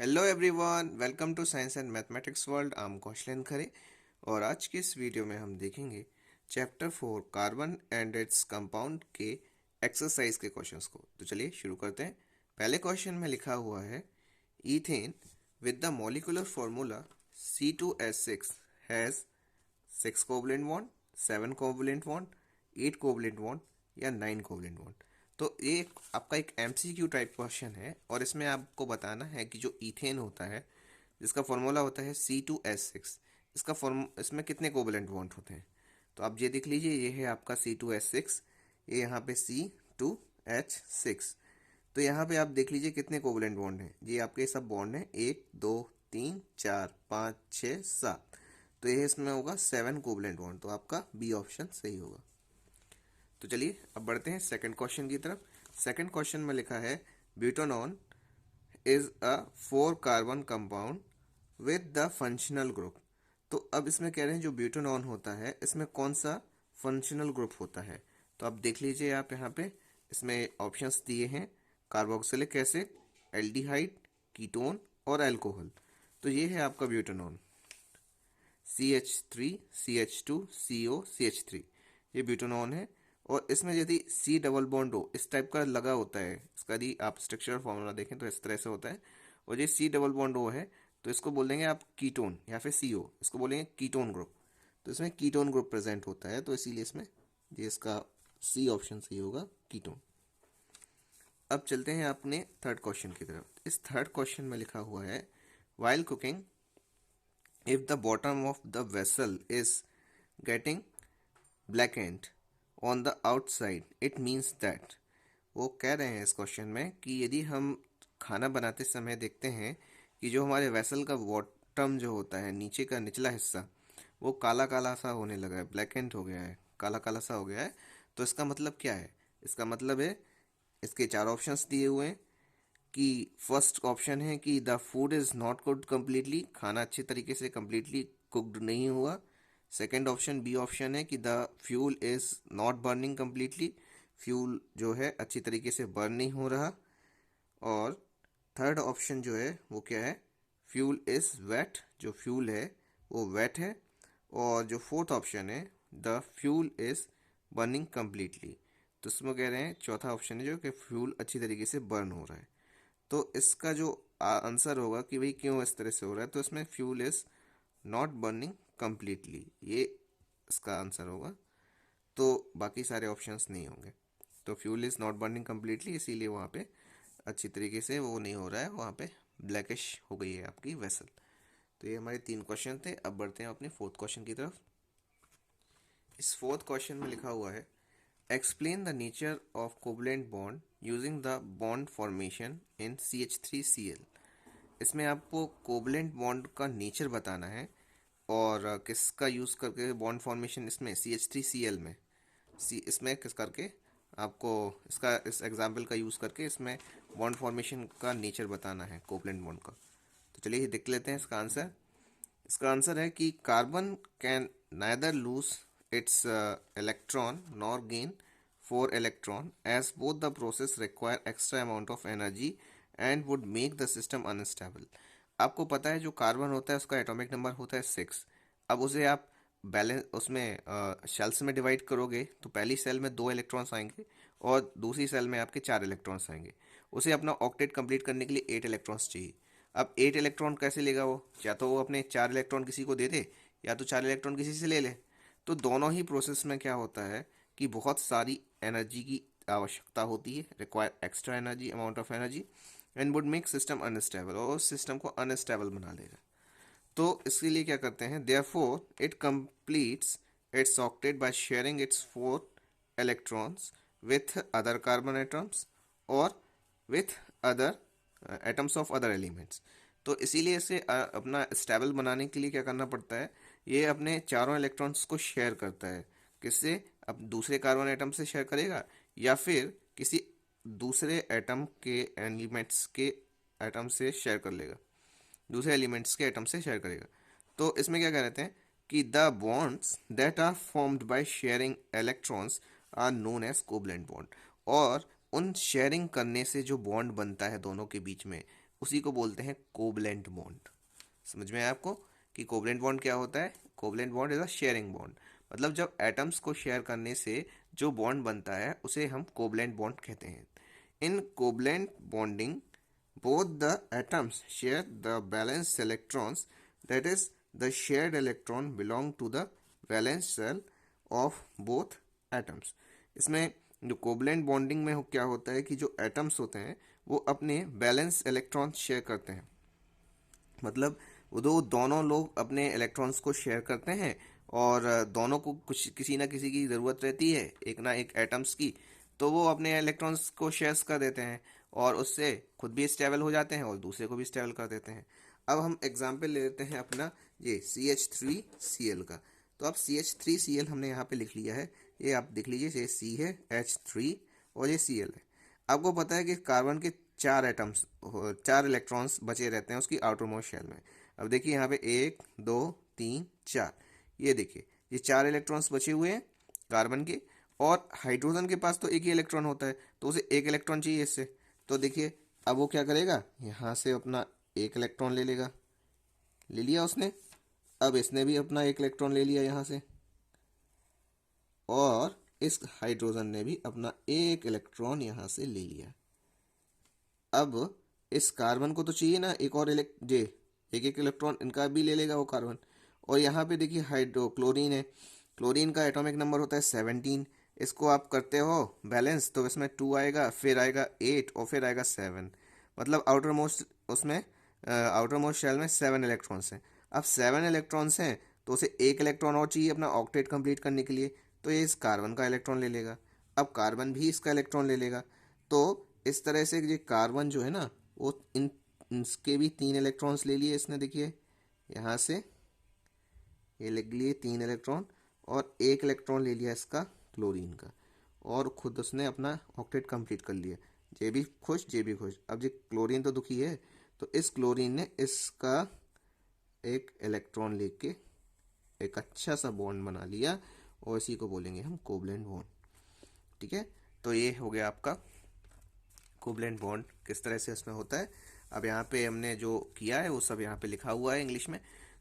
Hello everyone, welcome to science and mathematics world. I am Kaushalen Khare और आज के इस वीडियो में हम देखेंगे chapter 4 carbon and its compound के एक्सरसाइज के क्वेश्चंस को। तो चलिए शुरू करते हैं। पहले क्वेश्चन में लिखा हुआ है ethane with the molecular formula C2H6 has 6 covalent bond, 7 covalent bond, 8 covalent bond या 9 कोवलेंट बॉन्ड। तो ये आपका एक MCQ टाइप क्वेश्चन है और इसमें आपको बताना है कि जो ईथेन होता है जिसका फॉर्मूला होता है C2H6, इसमें कितने कोवलेंट बॉन्ड होते हैं। तो आप ये देख लीजिए, ये है आपका C2H6, ये यहाँ पे C2H6। तो यहाँ पे आप देख लीजिए कितने कोवलेंट बॉन्ड हैं। ये आपके सब बॉन्ड हैं, 1 2 3 4 5 6 7। तो ये इसमें होगा 7 कोवलेंट बॉन्ड। तो आपका बी ऑप्शन सही होगा। तो चलिए अब बढ़ते हैं सेकंड क्वेश्चन की तरफ। सेकंड क्वेश्चन में लिखा है butanone is a 4 carbon compound with the functional group. तो अब इसमें कह रहे हैं जो ब्यूटानॉन होता है इसमें कौन सा फंक्शनल ग्रुप होता है। तो आप देख लीजिए, आप यहाँ पे इसमें ऑप्शंस दिए हैं, कार्बोक्सिलिक एसिड, एल्डिहाइड, कीटोन और अल्कोहल। तो ये है आपका ब्यूटानॉन, CH3 CH2 CO CH3, ये ब्यूटानॉन है। और इसमें यदि C डबल बॉन्ड हो, इस टाइप का लगा होता है, इसका यदि आप स्ट्रक्चर फॉर्मूला देखें तो इस तरह से होता है। और ये C डबल बॉन्ड हो है तो इसको बोल देंगे आप कीटोन या फिर CO, इसको बोलेंगे कीटोन ग्रुप। तो इसमें कीटोन ग्रुप प्रेजेंट होता है, तो इसीलिए इसमें ये इसका C ऑप्शन सही होगा, कीटोन। अब चलते हैं अपने थर्ड क्वेश्चन की तरफ। इस थर्ड क्वेश्चन में लिखा हुआ है while cooking if the bottom of the vessel is getting blackened on the outside it means that। वो कह रहे हैं इस क्वेश्चन में कि यदि हम खाना बनाते समय देखते हैं कि जो हमारे वेसल का बॉटम जो होता है, नीचे का निचला हिस्सा, वो काला काला सा होने लगा है, ब्लैकेंड हो गया है, काला काला सा हो गया है। तो इसका मतलब क्या है? इसका मतलब है, इसके चार ऑप्शंस दिए हुए हैं कि फर्स्ट ऑप्शन है कि the food is not cooked completely, खाना अच्छे तरीके से कम्प्लीटली कुक्ड नहीं हुआ। सेकेंड ऑप्शन बी ऑप्शन है कि the fuel is not burning completely, fuel जो है अच्छी तरीके से बर्न नहीं हो रहा। और थर्ड ऑप्शन जो है वो क्या है, फ्यूल इज़ वेट, जो फ्यूल है वो वेट है। और जो फोर्थ ऑप्शन है the fuel is burning completely, तो इसमें कह रहे हैं चौथा ऑप्शन है जो कि फ्यूल अच्छी तरीके से बर्न हो रहा है। तो इसका जो आंसर होगा कि भाई क्यों इस तरह से हो रहा है, तो इसमें fuel is not burning completely, ये इसका आंसर होगा। तो बाकी सारे ऑप्शंस नहीं होंगे। तो fuel is not burning completely, इसीलिए वहाँ पे अच्छी तरीके से वो नहीं हो रहा है, वहाँ पे ब्लैकिश हो गई है आपकी वेसल। तो ये हमारे 3 क्वेश्चन थे। अब बढ़ते हैं अपने फोर्थ क्वेश्चन की तरफ। इस फोर्थ क्वेश्चन में लिखा हुआ है explain the nature of covalent bond using the bond formation in CH3Cl। इसमें आपको कोवलेंट बॉन्ड का नेचर बताना है और किसका यूज़ करके बॉन्ड फॉर्मेशन, इसमें CH3Cl में इसमें किस करके आपको इसका इस एग्जाम्पल का यूज़ करके इसमें बॉन्ड फॉर्मेशन का नेचर बताना है कोवलेंट बॉन्ड का। तो चलिए देख लेते हैं इसका आंसर। इसका आंसर है कि carbon can neither lose its electron nor gain 4 electron as both the process require extra amount of energy and would make the system unstable. आपको पता है जो कार्बन होता है उसका एटॉमिक नंबर होता है 6। अब उसे आप बैलेंस उसमें शेल्स में डिवाइड करोगे तो पहली सेल में 2 इलेक्ट्रॉन्स आएंगे और दूसरी सेल में आपके 4 इलेक्ट्रॉन्स आएंगे। उसे अपना ऑक्टेट कंप्लीट करने के लिए 8 इलेक्ट्रॉन्स चाहिए। अब 8 इलेक्ट्रॉन कैसे लेगा वो? या तो वो अपने 4 इलेक्ट्रॉन किसी को दे दे या तो 4 इलेक्ट्रॉन किसी से ले ले। तो दोनों ही प्रोसेस में क्या होता है कि बहुत सारी एनर्जी की आवश्यकता होती है, require extra energy, amount of energy, and would make system unstable, और उस सिस्टम को अनस्टेबल बना देगा। तो इसके लिए क्या करते हैं, therefore it completes its octet by sharing its 4 electrons with other carbon atoms और with other atoms of other elements. तो इसीलिए इसे अपना स्टेबल बनाने के लिए क्या करना पड़ता है, ये अपने चारों इलेक्ट्रॉन्स को शेयर करता है। किससे? अब दूसरे कार्बन एटम से शेयर करेगा या फिर किसी दूसरे एटम के एलिमेंट्स के एटम से शेयर कर लेगा, दूसरे एलिमेंट्स के एटम से शेयर करेगा। तो इसमें क्या कह रहे हैं कि the bonds that are formed by sharing electrons are known as covalent bond. और उन शेयरिंग करने से जो बॉन्ड बनता है दोनों के बीच में, उसी को बोलते हैं कोवलेंट बॉन्ड। समझ में आया आपको कि कोवलेंट बॉन्ड क्या होता है? Covalent bond is a sharing bond, मतलब जब एटम्स को शेयर करने से जो बॉन्ड बनता है उसे हम कोवलेंट बॉन्ड कहते हैं। In covalent bonding both the atoms share the valence electrons, that is the shared electron belong to the valence shell of both atoms। इसमें जो कोवलेंट बॉन्डिंग में क्या होता है कि जो एटम्स होते हैं वो अपने बैलेंस इलेक्ट्रॉन शेयर करते हैं, मतलब वो दोनों लोग अपने इलेक्ट्रॉन्स को शेयर करते हैं और दोनों को कुछ किसी ना किसी की ज़रूरत रहती है, एक ना एक एटम्स की, तो वो अपने इलेक्ट्रॉन्स को शेयर्स कर देते हैं और उससे खुद भी स्टेबल हो जाते हैं और दूसरे को भी स्टेबल कर देते हैं। अब हम एग्जाम्पल ले लेते हैं अपना ये CH3Cl का। तो अब CH3Cl हमने यहाँ पे लिख लिया है, ये आप देख लीजिए, ये C है, H3 और ये Cl है। आपको पता है कि कार्बन के 4 एटम्स, 4 इलेक्ट्रॉन्स बचे रहते हैं उसकी आउटर मोस्ट शेल में। अब देखिए यहाँ पे 1 2 3 4, ये देखिए ये 4 इलेक्ट्रॉन्स बचे हुए हैं कार्बन के, और हाइड्रोजन के पास तो एक ही इलेक्ट्रॉन होता है तो उसे एक इलेक्ट्रॉन चाहिए इससे। तो देखिए अब वो क्या करेगा, यहाँ से अपना एक इलेक्ट्रॉन ले लेगा, ले लिया उसने। अब इसने भी अपना एक इलेक्ट्रॉन ले लिया यहाँ से, और इस हाइड्रोजन ने भी अपना एक इलेक्ट्रॉन यहाँ से ले लिया। अब इस कार्बन को तो चाहिए ना एक और एक एक इलेक्ट्रॉन इनका भी ले लेगा वो कार्बन। और यहाँ पे देखिए क्लोरीन है, क्लोरीन का एटॉमिक नंबर होता है 17। इसको आप करते हो बैलेंस तो इसमें 2 आएगा, फिर आएगा 8 और फिर आएगा 7, मतलब आउटर मोस्ट उसमें आउटर मोस्ट शेल में 7 इलेक्ट्रॉन्स हैं। अब 7 इलेक्ट्रॉन्स हैं तो उसे एक इलेक्ट्रॉन और चाहिए अपना ऑक्टेट कंप्लीट करने के लिए, तो ये इस कार्बन का इलेक्ट्रॉन ले लेगा। अब कार्बन भी इसका इलेक्ट्रॉन ले लेगा। तो इस तरह से ये कार्बन जो है ना वो इसके भी 3 इलेक्ट्रॉन्स ले लिए इसने, देखिए यहाँ से ये लिख लिए 3 इलेक्ट्रॉन, और एक इलेक्ट्रॉन ले लिया इसका क्लोरीन का, और खुद उसने अपना ऑक्टेट कंप्लीट कर लिया। ये भी खुश, ये भी खुश। अब ये क्लोरीन तो दुखी है, तो इस क्लोरीन ने इसका एक इलेक्ट्रॉन लेके एक अच्छा सा बॉन्ड बना लिया, और इसी को बोलेंगे हम कोवलेंट बॉन्ड। ठीक है, तो ये हो गया आपका कोवलेंट बॉन्ड किस तरह से इसमें होता है। अब यहाँ पे हमने जो किया है वो सब यहाँ पे लिखा हुआ है इंग्लिश में,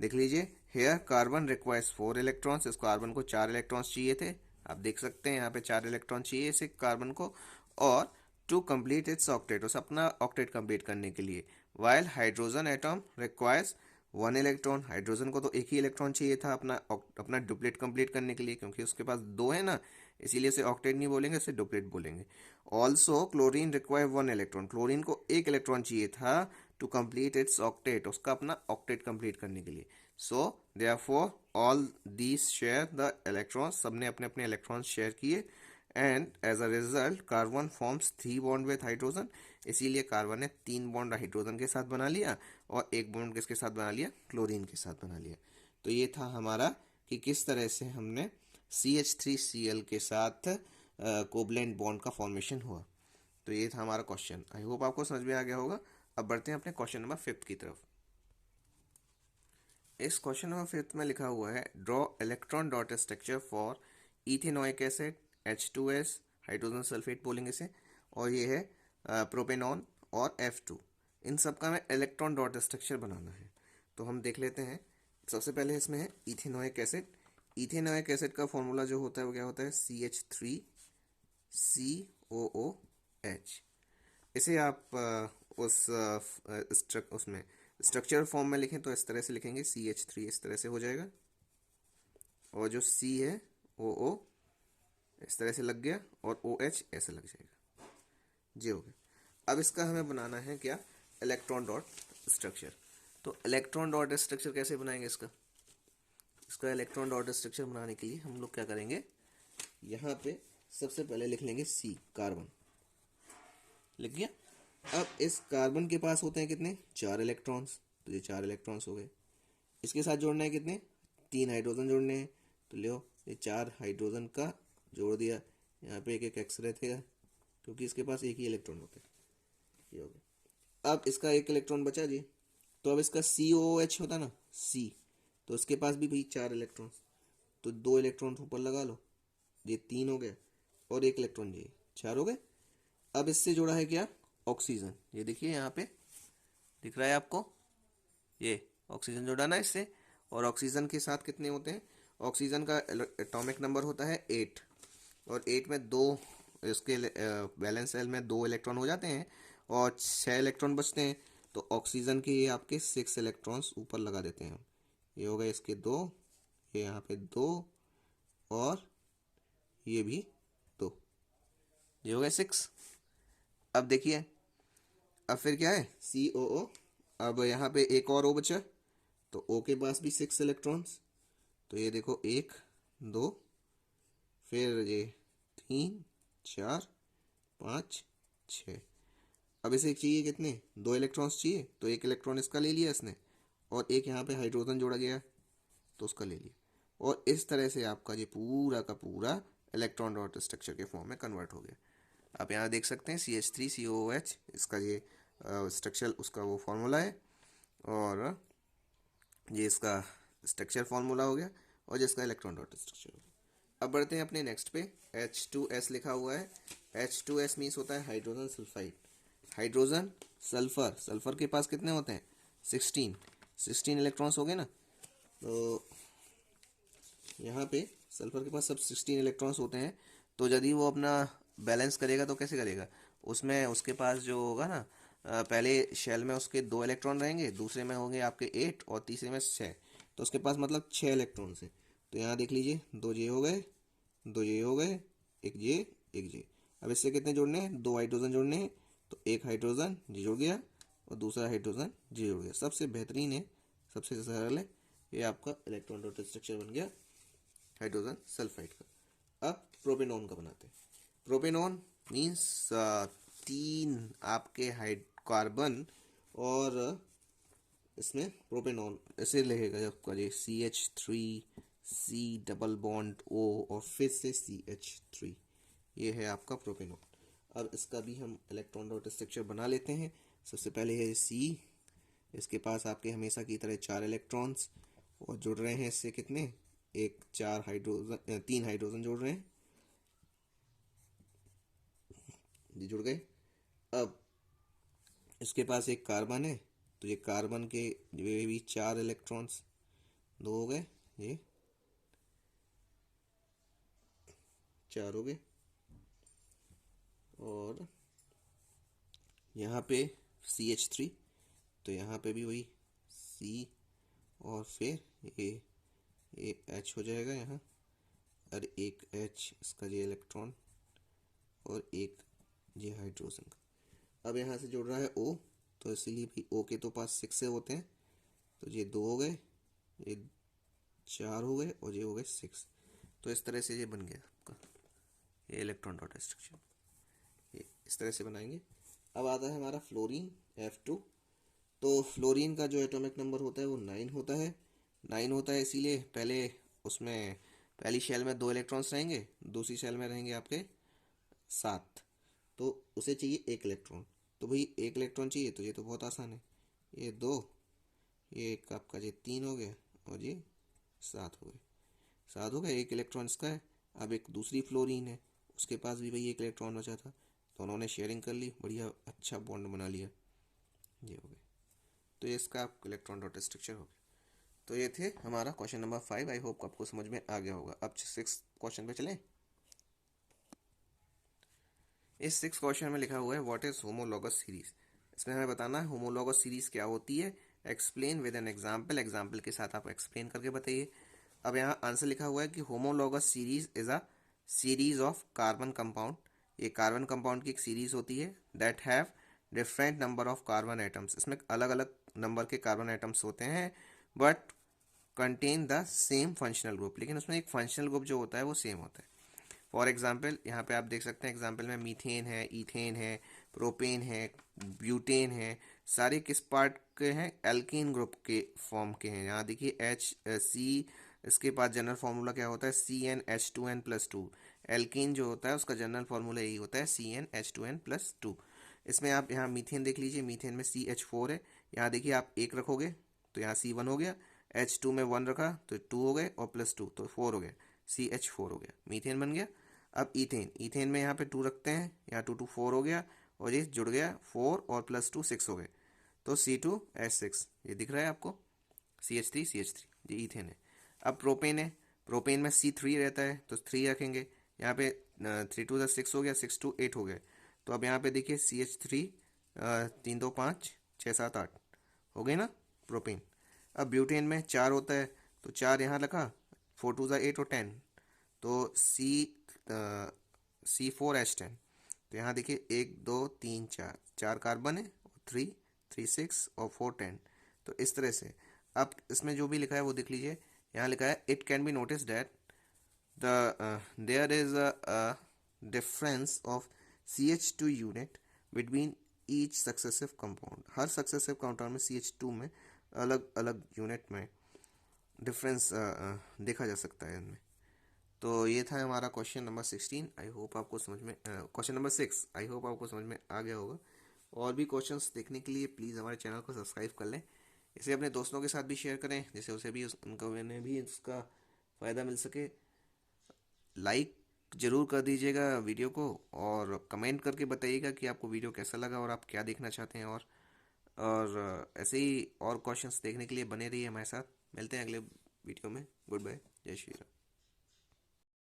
देख लीजिए। हेयर कार्बन रिक्वायर्स 4 इलेक्ट्रॉन्स, इस कार्बन को 4 इलेक्ट्रॉन्स चाहिए थे, आप देख सकते हैं यहाँ पे 4 इलेक्ट्रॉन चाहिए इसे कार्बन को, और टू कंप्लीट इट्स ऑक्टेट, उस अपना ऑक्टेट कंप्लीट करने के लिए। While hydrogen atom requires 1 electron, hydrogen को तो एक ही इलेक्ट्रॉन चाहिए था अपना अपना डुप्लेट कंप्लीट करने के लिए, क्योंकि उसके पास 2 है ना, इसीलिए इसे ऑक्टेट नहीं बोलेंगे, इसे डुप्लेट बोलेंगे। Also chlorine require 1 electron, chlorine को एक इलेक्ट्रॉन चाहिए था टू कंप्लीट इट्स ऑक्टेट, उसका अपना ऑक्टेट कंप्लीट करने के लिए। So therefore all these share the electrons, सबने अपने अपने इलेक्ट्रॉन्स शेयर किए, and as a result carbon forms 3 bond with hydrogen, इसीलिए कार्बन ने 3 बॉन्ड हाइड्रोजन के साथ बना लिया और एक बॉन्ड किसके साथ बना लिया, क्लोरीन के साथ बना लिया। तो ये था हमारा कि किस तरह से हमने CH3Cl के साथ कोवलेंट बॉन्ड का फॉर्मेशन हुआ। तो ये था हमारा क्वेश्चन, आई होप आपको समझ में आ गया होगा। अब बढ़ते हैं अपने क्वेश्चन नंबर 5 की तरफ। इस क्वेश्चन नंबर 5 में लिखा हुआ है draw electron dot structure for ethanoic acid H2S, hydrogen sulphate बोलेंगे इसे, और ये है प्रोपेनॉन और F2, इन सब का हमें इलेक्ट्रॉन डॉट स्ट्रक्चर बनाना है। तो हम देख लेते हैं। सबसे पहले इसमें है इथेनोइक एसिड। इथेनोइक एसिड का फॉर्मूला जो होता है वो क्या होता है, CH3COOH। इसे आप उसमें स्ट्रक्चर फॉर्म में लिखें तो इस तरह से लिखेंगे, CH3 इस तरह से हो जाएगा, और जो C है OO इस तरह से लग गया, और OH ऐसे लग जाएगा, जी हो गया। अब इसका हमें बनाना है क्या, इलेक्ट्रॉन डॉट स्ट्रक्चर। तो इलेक्ट्रॉन डॉट स्ट्रक्चर कैसे बनाएंगे इसका इलेक्ट्रॉन डॉट स्ट्रक्चर बनाने के लिए हम लोग क्या करेंगे, यहाँ पे सबसे पहले लिख लेंगे C, कार्बन लिख गया। अब इस कार्बन के पास होते हैं कितने, 4 इलेक्ट्रॉन्स, तो ये 4 इलेक्ट्रॉन्स हो गए। इसके साथ जोड़ना है कितने, 3 हाइड्रोजन जोड़ने हैं, तो लो ये 4 हाइड्रोजन का जोड़ दिया, यहाँ पे एक एक एक्स रहेगा क्योंकि इसके पास एक ही इलेक्ट्रॉन होता है, ये हो गया। अब इसका एक इलेक्ट्रॉन बचा जी, तो अब इसका COOH होता ना C, तो इसके पास भी भाई 4 इलेक्ट्रॉन, तो 2 इलेक्ट्रॉन ऊपर लगा लो, ये 3 हो गए, और एक इलेक्ट्रॉन ये 4 हो गए। अब इससे जोड़ा है क्या, ऑक्सीजन, ये देखिए यहाँ पे दिख रहा है आपको, ये ऑक्सीजन जुड़ा ना इससे। और ऑक्सीजन के साथ कितने होते हैं, ऑक्सीजन का एटॉमिक नंबर होता है 8, और 8 में दो, इसके वैलेंस शेल में 2 इलेक्ट्रॉन हो जाते हैं और 6 इलेक्ट्रॉन बचते हैं। तो ऑक्सीजन के ये आपके 6 इलेक्ट्रॉन्स ऊपर लगा देते हैं हम। ये हो गए इसके 2, ये यहाँ पे 2, और ये भी 2, ये हो गए 6। अब देखिए, अब फिर क्या है, COO। अब यहाँ पे एक और O बचा, तो O के पास भी 6 इलेक्ट्रॉन्स। तो ये देखो 1 2, फिर ये 3 4 5 6। अब इसे चाहिए कितने, 2 इलेक्ट्रॉन्स चाहिए, तो 1 इलेक्ट्रॉन इसका ले लिया इसने, और एक यहाँ पे हाइड्रोजन जोड़ा गया तो उसका ले लिया। और इस तरह से आपका ये पूरा का पूरा इलेक्ट्रॉन डॉट स्ट्रक्चर के फॉर्म में कन्वर्ट हो गया। आप यहाँ देख सकते हैं CH3COOH, इसका ये स्ट्रक्चर, उसका वो फार्मूला है, और ये इसका स्ट्रक्चर फार्मूला हो गया, और जिसका इलेक्ट्रॉन डॉट स्ट्रक्चर हो गया। अब बढ़ते हैं अपने नेक्स्ट पे। H2S लिखा हुआ है। H2S मीन्स होता है hydrogen sulphide. Hydrogen sulphur, sulphur के पास कितने होते हैं, 16 इलेक्ट्रॉन्स हो गए ना। तो यहाँ पे सल्फर के पास सब 16 इलेक्ट्रॉन्स होते हैं। तो यदि वो अपना बैलेंस करेगा तो कैसे करेगा, उसमें उसके पास जो होगा ना, पहले शेल में उसके 2 इलेक्ट्रॉन रहेंगे, दूसरे में होंगे आपके 8, और तीसरे में 6। तो उसके पास मतलब 6 इलेक्ट्रॉन्स हैं। तो यहाँ देख लीजिए, 2 ये हो गए, 2 ये हो गए, एक ये, एक ये। अब इससे कितने जोड़ने हैं, 2 हाइड्रोजन जोड़ने हैं। तो एक हाइड्रोजन जी जुड़ गया, और दूसरा हाइड्रोजन जी जुड़ गया। सबसे बेहतरीन है, सबसे सरल है, ये आपका इलेक्ट्रॉन डॉट स्ट्रक्चर बन गया हाइड्रोजन सल्फाइड का। अब प्रोपेनॉन का बनाते हैं। प्रोपेनॉन मीन्स 3 आपके हाइड कार्बन, और इसमें प्रोपेनॉन ऐसे लगेगा आपका, ये CH3 C double bond O, और फिर से CH3, ये है आपका प्रोपेनॉन। अब इसका भी हम इलेक्ट्रॉन डॉट स्ट्रक्चर बना लेते हैं। सबसे पहले है C, इसके पास आपके हमेशा की तरह 4 इलेक्ट्रॉन्स, और जुड़ रहे हैं इससे कितने, एक 4 हाइड्रोजन, 3 हाइड्रोजन जुड़ रहे हैं, ये जुड़ गए। अब इसके पास एक कार्बन है, तो ये कार्बन के ये भी 4 इलेक्ट्रॉन्स, 2 हो गए, ये 4 हो गए। और यहाँ पे CH3, तो यहाँ पे भी वही C, और फिर ये H हो जाएगा यहाँ, और एक H इसका ये इलेक्ट्रॉन, और एक ये हाइड्रोजन का। अब यहाँ से जुड़ रहा है O, तो इसीलिए भी O के तो पास 6 से होते हैं, तो ये 2 हो गए, ये 4 हो गए, और ये हो गए 6। तो इस तरह से ये बन गया आपका ये इलेक्ट्रॉन डॉट स्ट्रक्चर, ये इस तरह से बनाएंगे। अब आता है हमारा फ्लोरीन F2। तो फ्लोरीन का जो एटॉमिक नंबर होता है वो 9 होता है। 9 होता है इसीलिए पहले उसमें पहली शेल में 2 इलेक्ट्रॉन्स रहेंगे, दूसरी शेल में रहेंगे आपके 7। तो उसे चाहिए 1 इलेक्ट्रॉन। तो भाई 1 इलेक्ट्रॉन चाहिए, तो ये तो बहुत आसान है, ये 2, ये एक आपका ये 3 हो गया, और ये 7 हो गए। 7 हो गए, 1 इलेक्ट्रॉन इसका है। अब एक दूसरी फ्लोरीन है, उसके पास भी भाई 1 इलेक्ट्रॉन बचा था, तो उन्होंने शेयरिंग कर ली, बढ़िया अच्छा बॉन्ड बना लिया, ये हो गया। तो ये इसका इलेक्ट्रॉन डॉट स्ट्रक्चर हो गया। तो ये थे हमारा क्वेश्चन नंबर 5। आई होप आपको समझ में आ गया होगा। अब 6 क्वेश्चन पे चलें। इस 6 क्वेश्चन में लिखा हुआ है व्हाट इज होमोलॉगस सीरीज। इसमें हमें बताना है होमोलॉगस सीरीज क्या होती है। Explain with an example, example के साथ आप एक्सप्लेन करके बताइए। अब यहाँ आंसर लिखा हुआ है कि homologous series is a series of carbon compound. ये कार्बन कंपाउंड की एक सीरीज होती है that have different number of carbon atoms. इसमें अलग अलग नंबर के कार्बन एटम्स होते हैं, but contain the same functional group, लेकिन उसमें एक फंक्शनल ग्रुप जो होता है वो सेम होता है। फॉर एग्जाम्पल यहाँ पे आप देख सकते हैं, एग्जाम्पल में मीथेन है, इथेन है, प्रोपेन है, ब्यूटेन है, सारे किस पार्ट के हैं, एल्कीन ग्रुप के फॉर्म के हैं। यहाँ देखिए HC, इसके पास जनरल फार्मूला क्या होता है, CnH2n+2। एल्कीन जो होता है उसका जनरल फार्मूला यही होता है CnH2n+2। इसमें आप यहाँ मीथेन देख लीजिए, मीथेन में CH4 है। यहाँ देखिए आप 1 रखोगे तो यहाँ C1 हो गया, H2 में 1 रखा तो 2 हो गए, और +2 तो 4 हो गया, CH4 हो गया, मीथेन बन गया। अब इथेन, इथेन में यहाँ पे 2 रखते हैं, यहाँ 2 2 4 हो गया, और ये जुड़ गया 4 और +2 6 हो गए। तो C2H6 ये दिख रहा है आपको, CH3 ये ईथेन है। अब प्रोपेन है, प्रोपेन में C3 रहता है तो 3 रखेंगे। यहाँ पे 3 2 6 हो गया, 6 2 8 हो गया। तो अब यहाँ पे देखिए CH3, 3 2 5 6 7 8 हो गई ना प्रोपेन। अब ब्यूटेन में 4 होता है तो 4 यहाँ लगा, 4 2 8 और 10, तो C4H10। तो यहाँ देखिए 1 2 3 4 4 कार्बन है, 3 3 6 और 4 10। तो इस तरह से अब इसमें जो भी लिखा है वो देख लीजिए। यहाँ लिखा है it can be notice that there is a difference of CH2 unit between each successive compound. हर सक्सेसिव कंपाउंड में CH2 में अलग अलग यूनिट में डिफरेंस देखा जा सकता है इनमें। तो ये था हमारा क्वेश्चन नंबर 16। आई होप आपको समझ में, क्वेश्चन नंबर 6 आई होप आपको समझ में आ गया होगा। और भी क्वेश्चंस देखने के लिए प्लीज़ हमारे चैनल को सब्सक्राइब कर लें। इसे अपने दोस्तों के साथ भी शेयर करें जिससे उसे भी उनको उन्हें भी इसका फ़ायदा मिल सके। लाइक ज़रूर कर दीजिएगा वीडियो को, और कमेंट करके बताइएगा कि आपको वीडियो कैसा लगा और आप क्या देखना चाहते हैं। और ऐसे ही और क्वेश्चंस देखने के लिए बने रहिए हमारे साथ। मिलते हैं अगले वीडियो में। गुड बाय, जय श्री राम।